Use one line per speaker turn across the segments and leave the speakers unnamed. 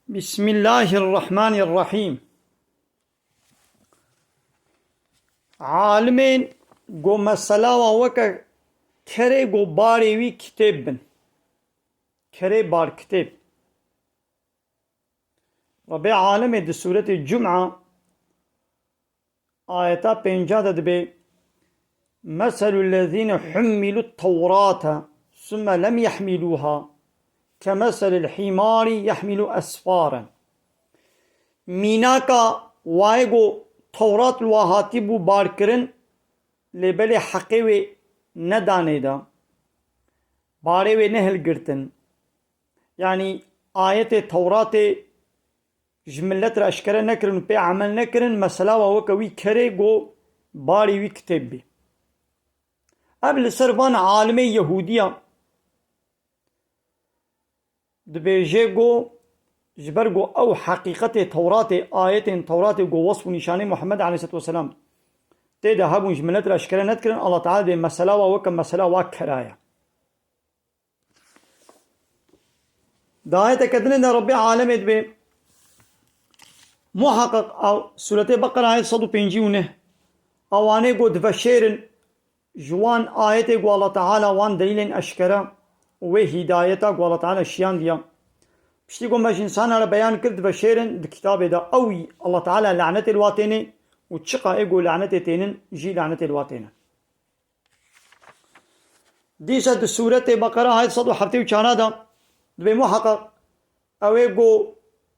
بسم الله الرحمن الرحيم. عالمين گو مسلا وكا كري گو باري وي كتاب بن كري بار كتاب ربي عالم دي سورة الجمعة آياتا بينجادة دبي مثل الذين حملوا التوراة ثم لم يحملوها كمثل الحمار يحمل أسفارا. ميناكا وايغو تورات الواهاتي بو باركرن لبلي حقيوي نداني دا باريوي نهل قرتن، يعني آية تورات جملت را اشكره نكرن بي عمل نكرن مسلا ووكوي كري گو باري وي كتاب بي. قبل سربان عالمي يهودية دبيجي گو جبرگو او حقيقة توراة آية توراة گو وصف نشاني محمد عليه الصلاة والسلام تيدا هبون جملت را اشكره نتكرن الله تعالى دي مسلا ووكا مسلا وكرايا دا آية كدن دا ربي عالمي دبي محقق او سورة بقرة آية 150 اواني گو دفشيرن جوان آية گو الله تعالى وان دليل اشكره وهدايتا گو الله تعالى شيان ديا بشتي گو مش انسان على بيان كرد بشيرن الكتاب دا اوي الله تعالى لعنة الواتين وتشقى ايقو لعنة تينن جي لعنة الواتين دي سد سورة بقرة آية 150 دا دبي محقق او ايقو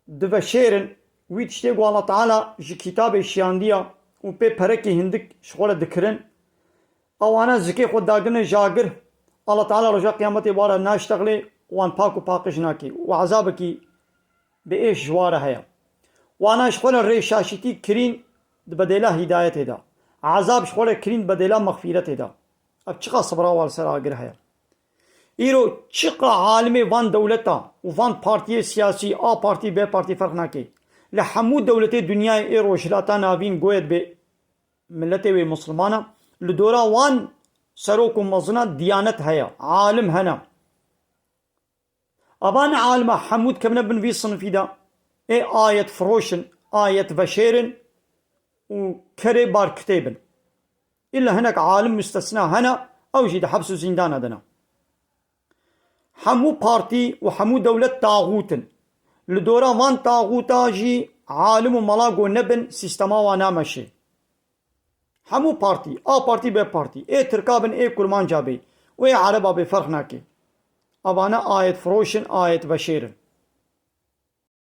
دفشيرن ويتشتي گو الله تعالى جي كتاب شيان ديا وبي پركي هندك شغل دكرن اوانا زكي خود داگن جاگر الله تعالى رجاء قيامتي بارا ناشتغلي وان باكو باقش ناكي وعذابكي بإيش جواره هيا وانا شغل الريشاشتي كرين بديلا هداية دا عذاب شغل كرين بديلا مغفرة دا اب چقا صبرا والسر آگر هيا ايرو چقا عالمي وان دولتا وان پارتي سياسي آ پارتي بي پارتي فرق ناكي لحمو دولتي دنيا ايرو شلاتا نابين قويت بي ملتي وي مسلمانا لدورا وان سروك مزنا ديانت هيا عالم هنا أبان عالم حمود كمنا بن في صنفي دا اي آية فروشن آية بشيرن وكري بار كتابن إلا هناك عالم مستثنى هنا أو جيد حبس زندان هدنا حمو بارتي وحمو دولة طاغوتن لدورا وان طاغوتا جي عالم وملاقو نبن سيستما وانا ماشي همو بارتي بارتي بي بارتي اي تركابن اي كرمان جابي وي عربا بفرق ناكي ابانا آية فروشن آية بشيرن